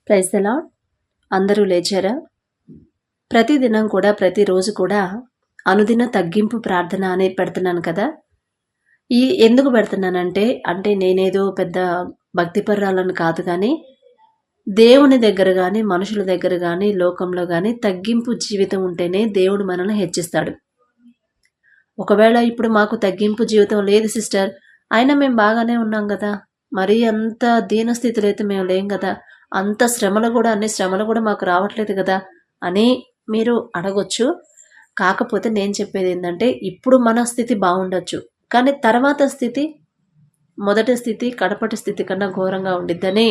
Praise the lord. అందరూ లేచారా? ప్రతిదినం కూడా ప్రతిరోజు కూడా అనుదిన తగ్గింపు ప్రార్థన అనేది పెడుతున్నాను కదా. ఎందుకు పెడుతున్నానంటే నేనేదో పెద్ద భక్తిపర్రాలను కాదు, కానీ దేవుని దగ్గర కానీ మనుషుల దగ్గర కానీ లోకంలో కానీ తగ్గింపు జీవితం ఉంటేనే దేవుడు మనల్ని హెచ్చిస్తాడు. ఒకవేళ ఇప్పుడు మాకు తగ్గింపు జీవితం లేదు సిస్టర్, అయినా మేము బాగానే ఉన్నాం కదా, మరీ అంత దీనస్థితిలో అయితే మేము లేం కదా, అంత అన్ని శ్రమలు కూడా మాకు రావట్లేదు కదా అని మీరు అడగొచ్చు. కాకపోతే నేను చెప్పేది ఏంటంటే, ఇప్పుడు మన స్థితి బాగుండొచ్చు, కానీ తర్వాత స్థితి మొదటి స్థితి కడపటి స్థితి కన్నా ఘోరంగా ఉండిద్దని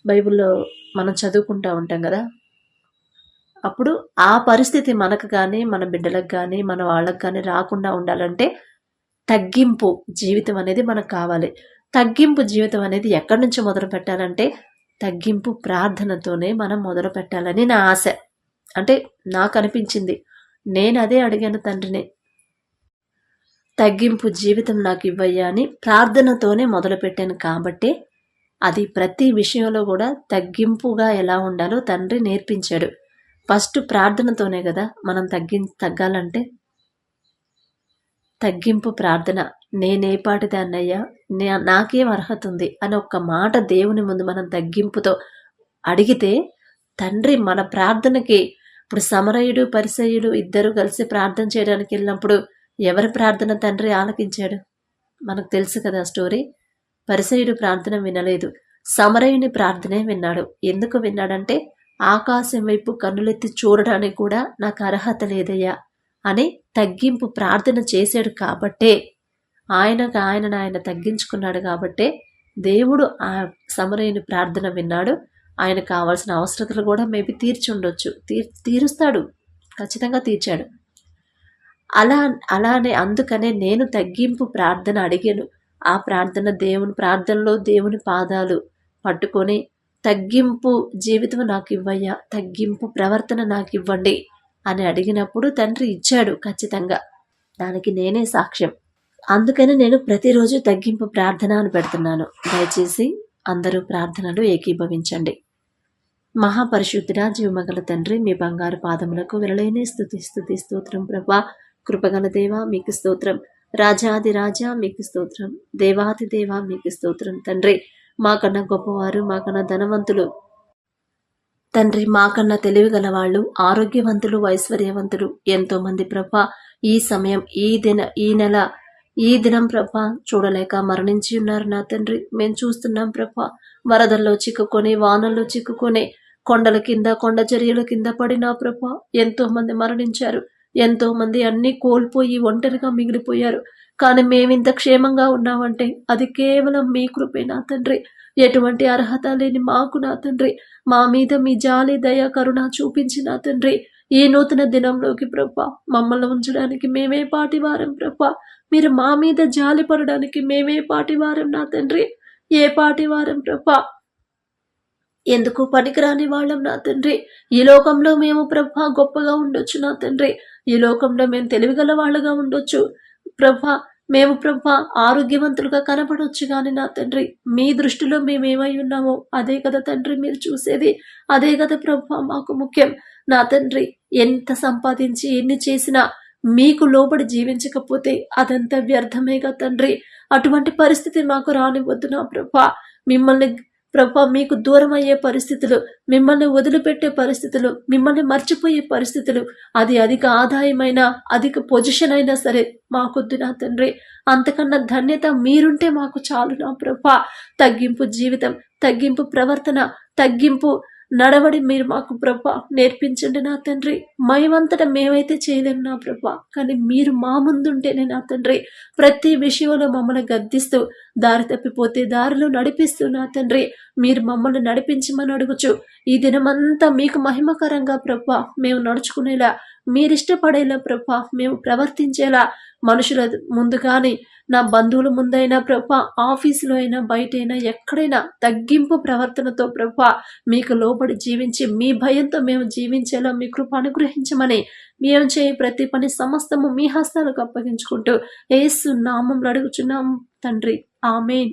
బైబిల్లో మనం చదువుకుంటూ ఉంటాం కదా. అప్పుడు ఆ పరిస్థితి మనకు కానీ మన బిడ్డలకు కానీ మన వాళ్ళకు కానీ రాకుండా ఉండాలంటే తగ్గింపు జీవితం అనేది మనకు కావాలి. తగ్గింపు జీవితం అనేది ఎక్కడి నుంచి మొదలు పెట్టాలంటే తగ్గింపు ప్రార్థనతోనే మనం మొదలు పెట్టాలని నా ఆశ. నాకు అనిపించింది, నేను అదే అడిగాను తండ్రిని, తగ్గింపు జీవితం నాకు ఇవ్వయ్యా అని ప్రార్థనతోనే మొదలు పెట్టాను. కాబట్టి అది ప్రతి విషయంలో కూడా తగ్గింపుగా ఎలా ఉండాలో తండ్రి నేర్పించాడు. ఫస్ట్ ప్రార్థనతోనే కదా మనం తగ్గాలంటే. తగ్గింపు ప్రార్థన, నేనే పాటిదాన్నయ్యా, నాకేం అర్హత ఉంది అని ఒక్క మాట దేవుని ముందు మనం తగ్గింపుతో అడిగితే తండ్రి మన ప్రార్థనకి, ఇప్పుడు సమరయుడు పరిసయుడు ఇద్దరు కలిసి ప్రార్థన చేయడానికి వెళ్ళినప్పుడు ఎవరి ప్రార్థన తండ్రి ఆలకించాడు? మనకు తెలుసు కదా స్టోరీ. పరిసయుడు ప్రార్థన వినలేదు, సమరయుని ప్రార్థనే విన్నాడు. ఎందుకు విన్నాడంటే, ఆకాశం వైపు కన్నులెత్తి చూడడానికి కూడా నాకు అర్హత లేదయ్యా అని తగ్గింపు ప్రార్థన చేశాడు. కాబట్టే ఆయన తగ్గించుకున్నాడు. కాబట్టే దేవుడు ఆ సమరయుని ప్రార్థన విన్నాడు. ఆయన కావాల్సిన అవసరతలు కూడా మేబీ తీర్చుండొచ్చు, తీరుస్తాడు, ఖచ్చితంగా తీర్చాడు. అలానే అందుకనే నేను తగ్గింపు ప్రార్థన అడిగాను. ఆ ప్రార్థనలో దేవుని పాదాలు పట్టుకొని తగ్గింపు జీవితం నాకు ఇవ్వయ్యా, తగ్గింపు ప్రవర్తన నాకు ఇవ్వండి అని అడిగినప్పుడు తండ్రి ఇచ్చాడు ఖచ్చితంగా. దానికి నేనే సాక్ష్యం. అందుకని నేను ప్రతిరోజు తగ్గింపు ప్రార్థన అని పెడుతున్నాను. దయచేసి అందరూ ప్రార్థనలు ఏకీభవించండి. మహాపరిశుద్ధుడా, జీవమగల తండ్రి, మీ బంగారు పాదములకు విరలేని స్తుతి స్తోత్రం ప్రభా. కృపగల దేవా మీకు స్తోత్రం, రాజాది రాజా మీకు స్తోత్రం, దేవాది దేవా మీకు స్తోత్రం. తండ్రి, మాకన్నా గొప్పవారు, మాకన్నా ధనవంతులు తండ్రి, మాకన్నా తెలివి గలవాళ్ళు, ఆరోగ్యవంతులు, ఐశ్వర్యవంతులు ఎంతోమంది ప్రభా ఈ సమయం ఈ దినం ప్రభా చూడలేక మరణించి ఉన్నారు నా తండ్రి. మేము చూస్తున్నాం ప్రభా, వరదల్లో చిక్కుకొని, వానల్లో చిక్కుకొని, కొండల కింద కొండ చర్యల కింద పడినా ప్రభా ఎంతో మంది మరణించారు. ఎంతో మంది అన్ని కోల్పోయి ఒంటరిగా మిగిలిపోయారు. కానీ మేమింత క్షేమంగా ఉన్నామంటే అది కేవలం మీ కృపే నా తండ్రి. ఎటువంటి అర్హత లేని మాకు నా తండ్రి, మా మీద మీ జాలి దయ కరుణ చూపించి నా తండ్రి, ఈ నూతన దినంలోకి ప్రభా మమ్మల్ని ఉంచడానికి మేమే పాటివారం ప్రభా. మీరు మా మీద జాలి పడడానికి మేమే పాటివారం నా తండ్రి. ఏ పాటివారం ప్రభా, ఎందుకు పనికిరాని వాళ్ళం నా తండ్రి. ఈ లోకంలో మేము ప్రభా గొప్పగా ఉండొచ్చు నా తండ్రి, ఈ లోకంలో మేము తెలివిగల వాళ్ళగా ఉండొచ్చు ప్రభా, మేము ప్రభా ఆరోగ్యవంతులుగా కనపడవచ్చు, కానీ నా తండ్రి మీ దృష్టిలో మేమేమై ఉన్నామో అదే కదా తండ్రి మీరు చూసేది, అదే కదా ప్రభా మాకు ముఖ్యం నా తండ్రి. ఎంత సంపాదించి ఎన్ని చేసినా మీకు లోబడి జీవించకపోతే అదంతా వ్యర్థమేగా తండ్రి. అటువంటి పరిస్థితి మాకు రానివద్దు నా ప్రభా. మిమ్మల్ని ప్రభా మీకు దూరం అయ్యే పరిస్థితులు, మిమ్మల్ని వదిలిపెట్టే పరిస్థితులు, మిమ్మల్ని మర్చిపోయే పరిస్థితులు, అది అధిక ఆదాయమైన అధిక పొజిషన్ అయినా సరే మాకొద్దు నా తండ్రి. అంతకన్నా ధన్యత మీరుంటే మాకు చాలు నా ప్రభా. తగ్గింపు జీవితం, తగ్గింపు ప్రవర్తన, తగ్గింపు నడవడి మీరు మాకు ప్రభా నేర్పించండి నా తండ్రి. మేమంతటా మేమైతే చేయలేము నా ప్రభా, కానీ మీరు మా ముందుంటేనే నా తండ్రి ప్రతి విషయంలో మమ్మల్ని గద్దిస్తూ, దారి తప్పిపోతే దారిలో నడిపిస్తూ నా తండ్రి మీరు మమ్మల్ని నడిపించమని అడుగుచు ఈ దినమంతా మీకు మహిమకరంగా ప్రభా మేము నడుచుకునేలా, మీరిష్టపడేలా ప్రభా మేము ప్రవర్తించేలా, మనుషుల ముందు కానీ నా బంధువుల ముందైనా ప్రభా, ఆఫీసులో అయినా బయటైనా ఎక్కడైనా తగ్గింపు ప్రవర్తనతో ప్రభా మీకు లోబడి జీవించి మీ భయంతో మేము జీవించేలా మీ కృప అనుగ్రహించమని, మేము చేయ ప్రతి పని సమస్తము మీ హస్తాలకు అప్పగించుకుంటూ యేసు నామములో అడుగుచున్నాం తండ్రి. ఆమేన్.